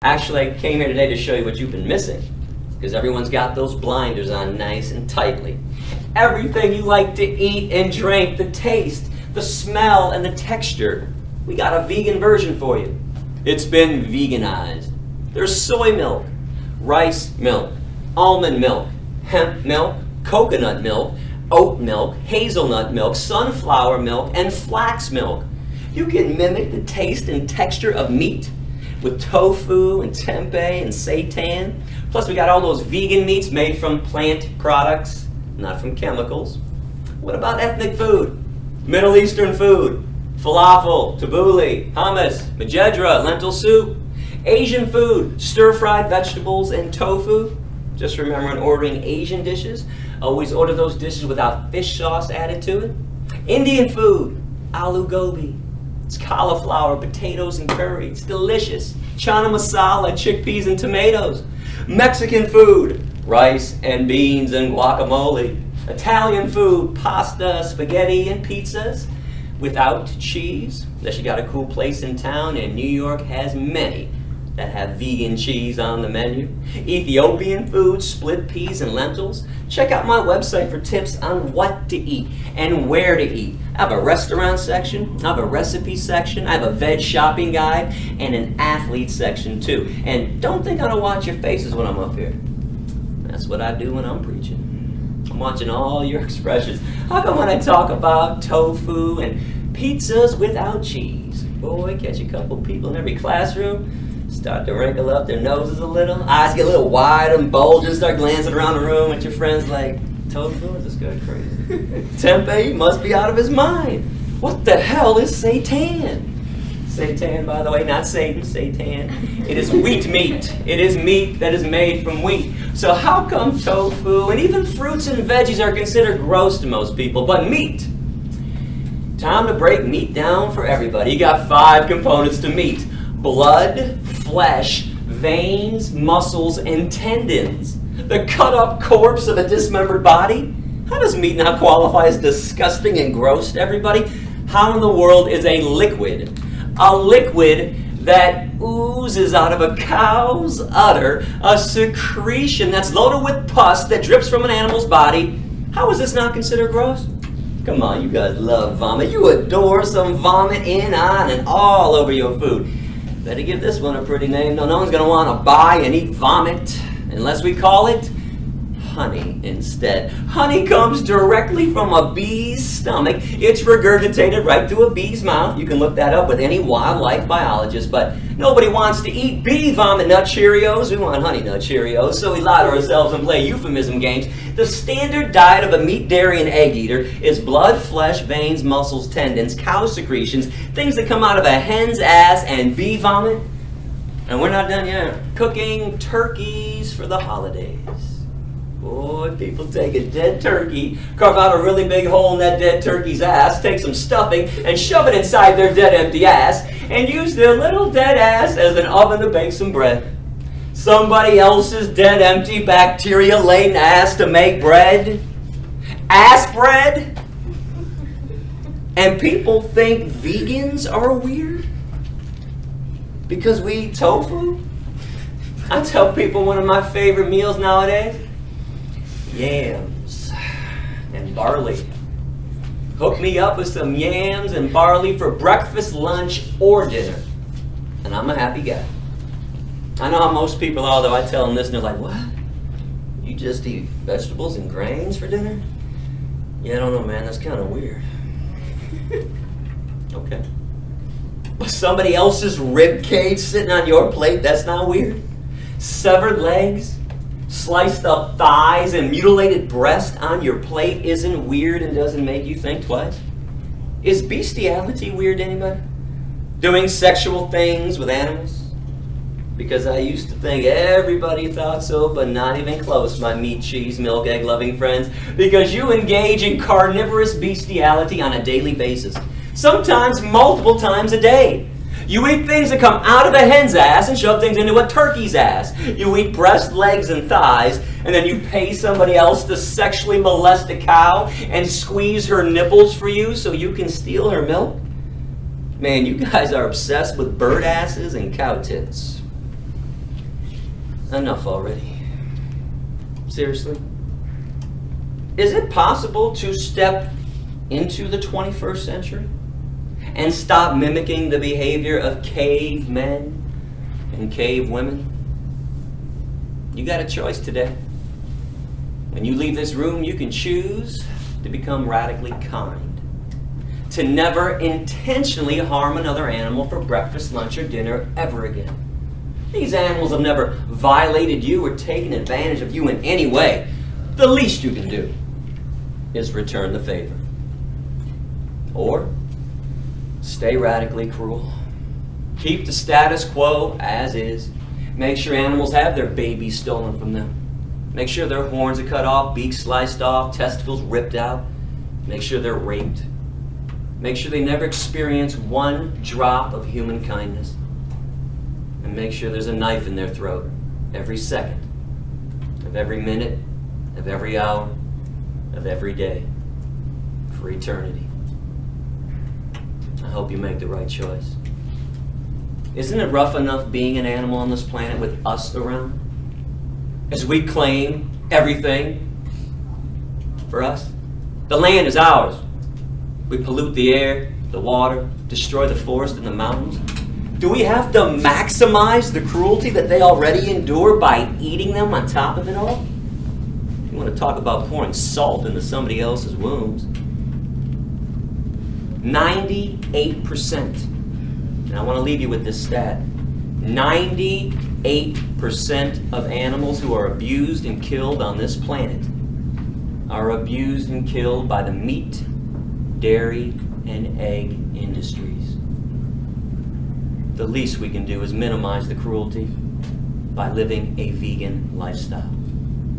Actually, I came here today to show you what you've been missing, because everyone's got those blinders on nice and tightly. Everything you like to eat and drink, the taste, the smell, and the texture, we got a vegan version for you. It's been veganized. There's soy milk, rice milk, almond milk, hemp milk, coconut milk, oat milk, hazelnut milk, sunflower milk, and flax milk. You can mimic the taste and texture of meat with tofu and tempeh and seitan. Plus we got all those vegan meats made from plant products, not from chemicals. What about ethnic food? Middle Eastern food, falafel, tabbouleh, hummus, majedra, lentil soup. Asian food, stir-fried vegetables and tofu. Just remember when ordering Asian dishes, always order those dishes without fish sauce added to it. Indian food, aloo gobi. It's cauliflower, potatoes, and curry. It's delicious. Chana masala, chickpeas, and tomatoes. Mexican food, rice and beans and guacamole. Italian food, pasta, spaghetti, and pizzas without cheese. Unless you got a cool place in town, and New York has many that have vegan cheese on the menu. Ethiopian food, split peas and lentils. Check out my website for tips on what to eat and where to eat. I have a restaurant section, I have a recipe section, I have a veg shopping guide, and an athlete section too. And don't think I don't watch your faces when I'm up here. That's what I do when I'm preaching. I'm watching all your expressions. How come when I talk about tofu and pizzas without cheese, boy, catch a couple people in every classroom, start to wrinkle up their noses a little, eyes get a little wide and bulges, start glancing around the room at your friends like, tofu, is this guy crazy? Tempeh must be out of his mind. What the hell is seitan? Seitan, by the way, not Satan, seitan. It is wheat meat. It is meat that is made from wheat. So how come tofu and even fruits and veggies are considered gross to most people, but meat? Time to break meat down for everybody. You got 5 components to meat: blood, flesh, veins, muscles, and tendons. The cut-up corpse of a dismembered body? How does meat not qualify as disgusting and gross to everybody? How in the world is a liquid that oozes out of a cow's udder, a secretion that's loaded with pus that drips from an animal's body, how is this not considered gross? Come on, you guys love vomit. You adore some vomit in, on, and all over your food. Better give this one a pretty name. No one's going to want to buy and eat vomit unless we call it honey instead. Honey comes directly from a bee's stomach. It's regurgitated right through a bee's mouth. You can look that up with any wildlife biologist, but nobody wants to eat bee vomit nut Cheerios. We want honey nut Cheerios, so we lie to ourselves and play euphemism games. The standard diet of a meat, dairy, and egg eater is blood, flesh, veins, muscles, tendons, cow secretions, things that come out of a hen's ass, and bee vomit. And we're not done yet. Cooking turkeys for the holidays. Boy, people take a dead turkey, carve out a really big hole in that dead turkey's ass, take some stuffing, and shove it inside their dead empty ass, and use their little dead ass as an oven to bake some bread. Somebody else's dead empty bacteria-laden ass to make bread. Ass bread? And people think vegans are weird because we eat tofu? I tell people one of my favorite meals nowadays: yams and barley. Hook me up with some yams and barley for breakfast, lunch, or dinner, and I'm a happy guy. I know how most people are, though. I tell them this, and they're like, what? You just eat vegetables and grains for dinner? Yeah, I don't know, man. That's kind of weird. Okay. But somebody else's rib cage sitting on your plate, that's not weird? Severed legs, sliced up thighs, and mutilated breast on your plate isn't weird and doesn't make you think twice? Is bestiality weird to anybody? Doing sexual things with animals? Because I used to think everybody thought so, but not even close, my meat, cheese, milk, egg-loving friends, because you engage in carnivorous bestiality on a daily basis, sometimes multiple times a day. You eat things that come out of a hen's ass and shove things into a turkey's ass. You eat breast, legs, and thighs, and then you pay somebody else to sexually molest a cow and squeeze her nipples for you so you can steal her milk? Man, you guys are obsessed with bird asses and cow tits. Enough already. Seriously? Is it possible to step into the 21st century and stop mimicking the behavior of cavemen and cavewomen? You got a choice today. When you leave this room, you can choose to become radically kind, to never intentionally harm another animal for breakfast, lunch, or dinner ever again. These animals have never violated you or taken advantage of you in any way. The least you can do is return the favor. Or stay radically cruel. Keep the status quo as is. Make sure animals have their babies stolen from them. Make sure their horns are cut off, beaks sliced off, testicles ripped out. Make sure they're raped. Make sure they never experience one drop of human kindness. And make sure there's a knife in their throat every second of every minute, of every hour, of every day, for eternity. I hope you make the right choice. Isn't it rough enough being an animal on this planet with us around? As we claim everything for us. The land is ours. We pollute the air, the water, destroy the forest and the mountains. Do we have to maximize the cruelty that they already endure by eating them on top of it all? You want to talk about pouring salt into somebody else's wounds? 98%. And I want to leave you with this stat. 98% of animals who are abused and killed on this planet are abused and killed by the meat, dairy, and egg industries. The least we can do is minimize the cruelty by living a vegan lifestyle.